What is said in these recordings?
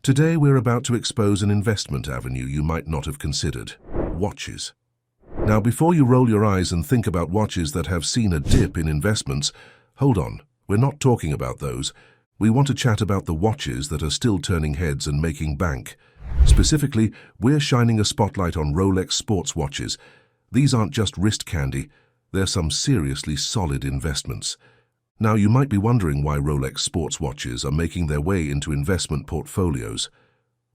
Today we're about to expose an investment avenue you might not have considered: watches. Now, before you roll your eyes and think about watches that have seen a dip in investments, hold on, we're not talking about those. We want to chat about the watches that are still turning heads and making bank. Specifically, we're shining a spotlight on Rolex sports watches. These aren't just wrist candy, they're some seriously solid investments. Now, you might be wondering why Rolex sports watches are making their way into investment portfolios.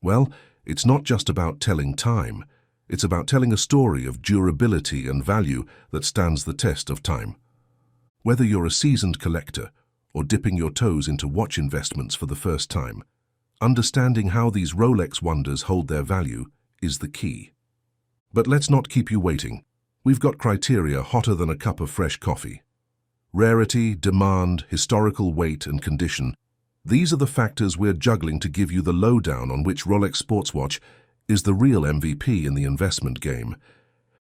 Well, it's not just about telling time. It's about telling a story of durability and value that stands the test of time. Whether you're a seasoned collector or dipping your toes into watch investments for the first time, understanding how these Rolex wonders hold their value is the key. But let's not keep you waiting. We've got criteria hotter than a cup of fresh coffee. Rarity, demand, historical weight, and condition. These are the factors we're juggling to give you the lowdown on which Rolex sports watch is the real MVP in the investment game.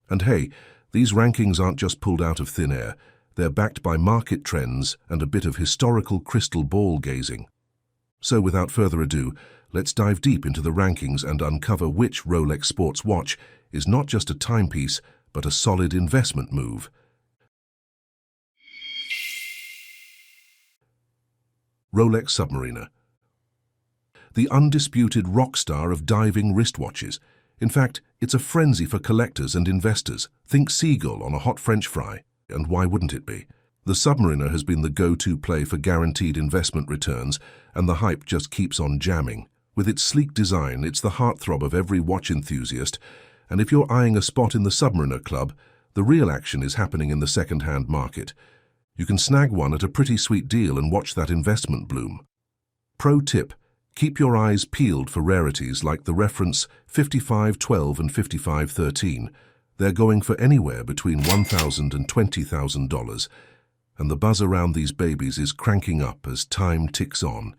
And hey, these rankings aren't just pulled out of thin air. They're backed by market trends and a bit of historical crystal ball gazing. So without further ado, let's dive deep into the rankings and uncover which Rolex sports watch is not just a timepiece, but a solid investment move. Rolex Submariner. The undisputed rock star of diving wristwatches. In fact, it's a frenzy for collectors and investors. Think seagull on a hot French fry. And why wouldn't it be? The Submariner has been the go-to play for guaranteed investment returns, and the hype just keeps on jamming. With its sleek design, it's the heartthrob of every watch enthusiast, and if you're eyeing a spot in the Submariner Club, the real action is happening in the second-hand market. You can snag one at a pretty sweet deal and watch that investment bloom. Pro tip: keep your eyes peeled for rarities like the reference 5512 and 5513. They're going for anywhere between $1,000 and $20,000, and the buzz around these babies is cranking up as time ticks on.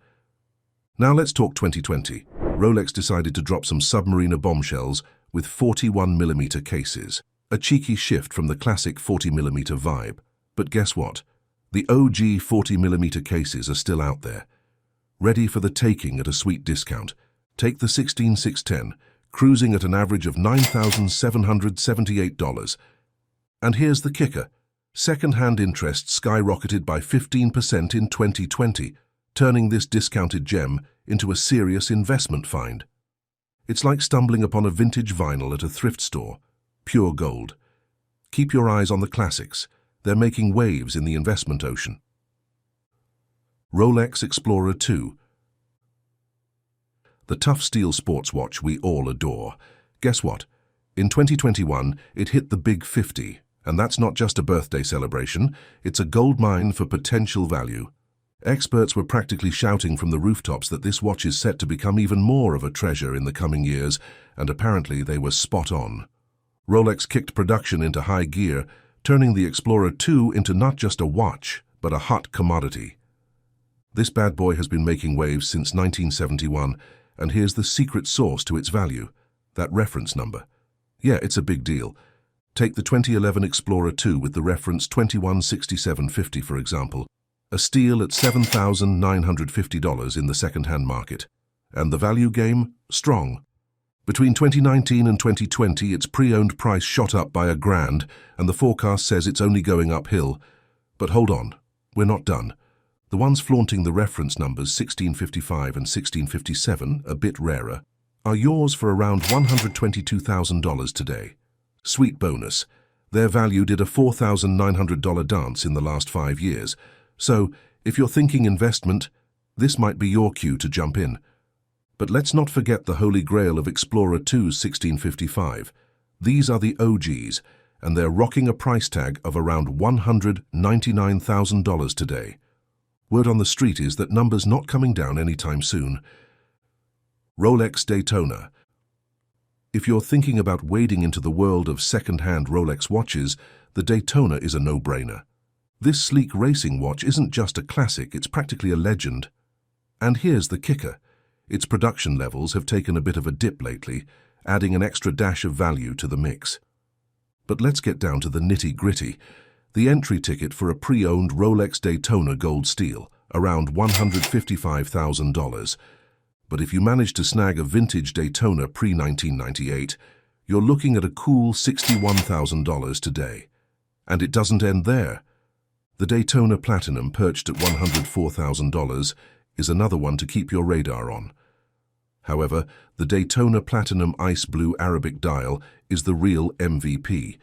Now let's talk 2020. Rolex decided to drop some Submariner bombshells with 41mm cases. A cheeky shift from the classic 40mm vibe. But guess what? The OG 40mm cases are still out there, ready for the taking at a sweet discount. Take the 16610, cruising at an average of $9,778. And here's the kicker. Second-hand interest skyrocketed by 15% in 2020, turning this discounted gem into a serious investment find. It's like stumbling upon a vintage vinyl at a thrift store. Pure gold. Keep your eyes on the classics. They're making waves in the investment ocean. Rolex Explorer 2. The tough steel sports watch we all adore. Guess what? In 2021, it hit the big 50, and that's not just a birthday celebration, it's a goldmine for potential value. Experts were practically shouting from the rooftops that this watch is set to become even more of a treasure in the coming years, and apparently they were spot on. Rolex kicked production into high gear, turning the Explorer 2 into not just a watch, but a hot commodity. This bad boy has been making waves since 1971, and here's the secret sauce to its value: that reference number. Yeah, it's a big deal. Take the 2011 Explorer 2 with the reference 216750, for example, a steal at $7,950 in the second-hand market. And the value game? Strong. Between 2019 and 2020, its pre-owned price shot up by $1,000, and the forecast says it's only going uphill. But hold on, we're not done. The ones flaunting the reference numbers 1655 and 1657, a bit rarer, are yours for around $122,000 today. Sweet bonus. Their value did a $4,900 dance in the last 5 years. So, if you're thinking investment, this might be your cue to jump in. But let's not forget the holy grail of Explorer 2's 1655. These are the OGs, and they're rocking a price tag of around $199,000 today. Word on the street is that number's not coming down anytime soon. Rolex Daytona. If you're thinking about wading into the world of second-hand Rolex watches, the Daytona is a no-brainer. This sleek racing watch isn't just a classic, it's practically a legend. And here's the kicker. Its production levels have taken a bit of a dip lately, adding an extra dash of value to the mix. But let's get down to the nitty-gritty. The entry ticket for a pre-owned Rolex Daytona Gold Steel, around $155,000. But if you manage to snag a vintage Daytona pre-1998, you're looking at a cool $61,000 today. And it doesn't end there. The Daytona Platinum, perched at $104,000, is another one to keep your radar on. However, the Daytona Platinum Ice Blue Arabic dial is the real MVP,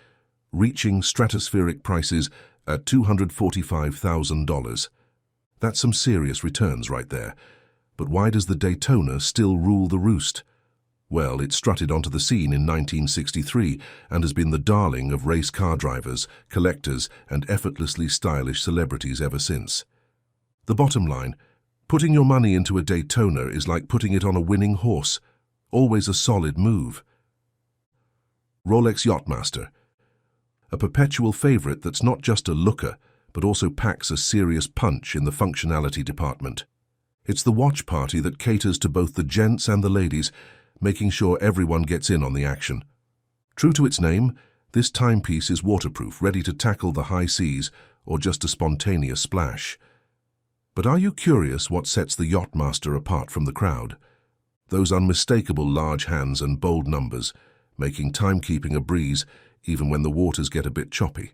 reaching stratospheric prices at $245,000. That's some serious returns right there. But why does the Daytona still rule the roost? Well, it strutted onto the scene in 1963 and has been the darling of race car drivers, collectors, and effortlessly stylish celebrities ever since. The bottom line, putting your money into a Daytona is like putting it on a winning horse. Always a solid move. Rolex Yachtmaster. A perpetual favorite that's not just a looker, but also packs a serious punch in the functionality department. It's the watch party that caters to both the gents and the ladies, making sure everyone gets in on the action. True to its name, this timepiece is waterproof, ready to tackle the high seas or just a spontaneous splash. But are you curious what sets the Yachtmaster apart from the crowd? Those unmistakable large hands and bold numbers, making timekeeping a breeze even when the waters get a bit choppy.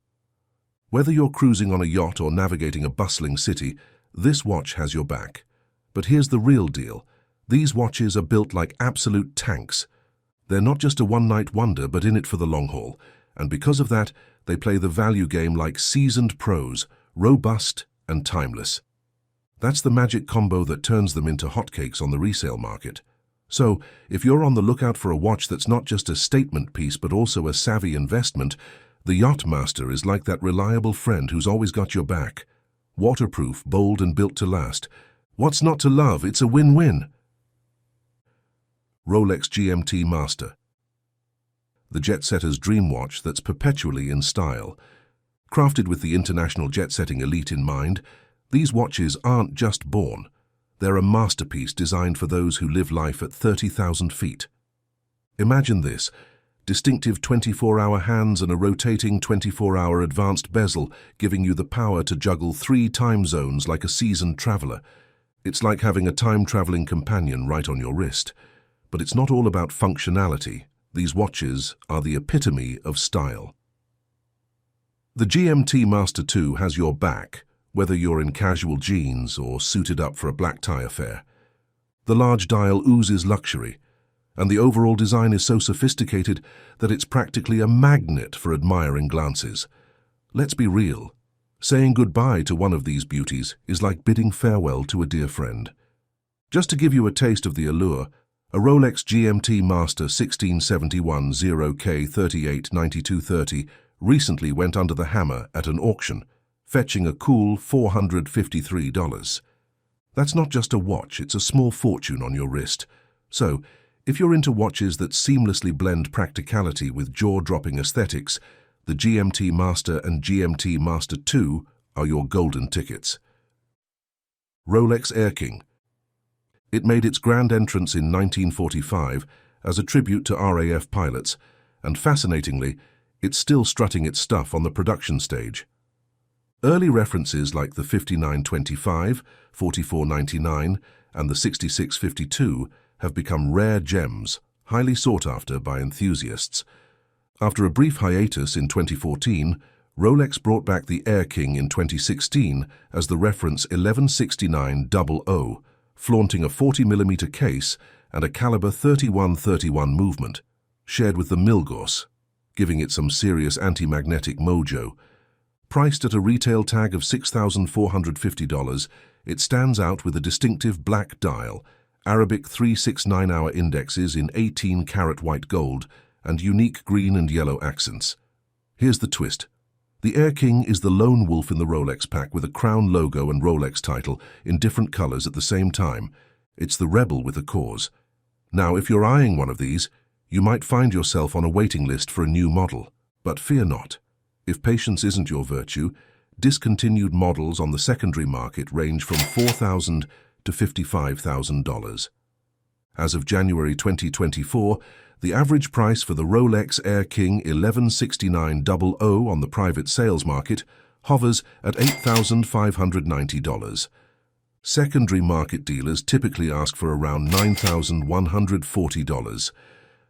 Whether you're cruising on a yacht or navigating a bustling city, this watch has your back. But here's the real deal. These watches are built like absolute tanks. They're not just a one-night wonder, but in it for the long haul. And because of that, they play the value game like seasoned pros, robust and timeless. That's the magic combo that turns them into hotcakes on the resale market. So, if you're on the lookout for a watch that's not just a statement piece but also a savvy investment, the Yachtmaster is like that reliable friend who's always got your back. Waterproof, bold and built to last. What's not to love? It's a win-win. Rolex GMT Master. The jet-setter's dream watch that's perpetually in style. Crafted with the international jet-setting elite in mind, these watches aren't just born. They're a masterpiece designed for those who live life at 30,000 feet. Imagine this: distinctive 24-hour hands and a rotating 24-hour advanced bezel, giving you the power to juggle 3 time zones like a seasoned traveler. It's like having a time-traveling companion right on your wrist. But it's not all about functionality. These watches are the epitome of style. The GMT Master 2 has your back, whether you're in casual jeans or suited up for a black tie affair. The large dial oozes luxury, and the overall design is so sophisticated that it's practically a magnet for admiring glances. Let's be real. Saying goodbye to one of these beauties is like bidding farewell to a dear friend. Just to give you a taste of the allure, a Rolex GMT Master 1671 0K 389230 recently went under the hammer at an auction, fetching a cool $453. That's not just a watch, it's a small fortune on your wrist. So, if you're into watches that seamlessly blend practicality with jaw-dropping aesthetics, the GMT Master and GMT Master 2 are your golden tickets. Rolex Air King. It made its grand entrance in 1945 as a tribute to RAF pilots, and fascinatingly, it's still strutting its stuff on the production stage. Early references like the 5925, 4499, and the 6652 have become rare gems, highly sought after by enthusiasts. After a brief hiatus in 2014, Rolex brought back the Air King in 2016 as the reference 116900, flaunting a 40mm case and a caliber 3131 movement, shared with the Milgauss, giving it some serious anti-magnetic mojo. Priced at a retail tag of $6,450, it stands out with a distinctive black dial, Arabic 369-hour indexes in 18-karat white gold, and unique green and yellow accents. Here's the twist. The Air King is the lone wolf in the Rolex pack with a crown logo and Rolex title in different colors at the same time. It's the rebel with a cause. Now, if you're eyeing one of these, you might find yourself on a waiting list for a new model. But fear not. If patience isn't your virtue, discontinued models on the secondary market range from $4,000 to $55,000. As of January 2024, the average price for the Rolex Air King 116900 on the private sales market hovers at $8,590. Secondary market dealers typically ask for around $9,140.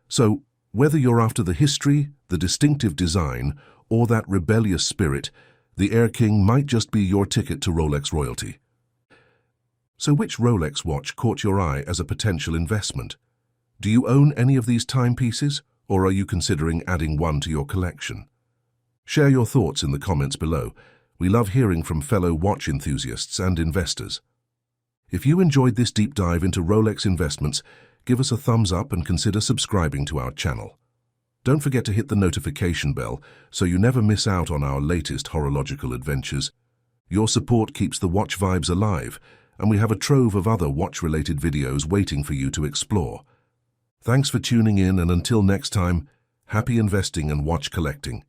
So, whether you're after the history, the distinctive design, or that rebellious spirit, the Air King might just be your ticket to Rolex royalty. So which Rolex watch caught your eye as a potential investment? Do you own any of these timepieces, or are you considering adding one to your collection? Share your thoughts in the comments below. We love hearing from fellow watch enthusiasts and investors. If you enjoyed this deep dive into Rolex investments, give us a thumbs up and consider subscribing to our channel. Don't forget to hit the notification bell so you never miss out on our latest horological adventures. Your support keeps the watch vibes alive, and we have a trove of other watch-related videos waiting for you to explore. Thanks for tuning in, and until next time, happy investing and watch collecting.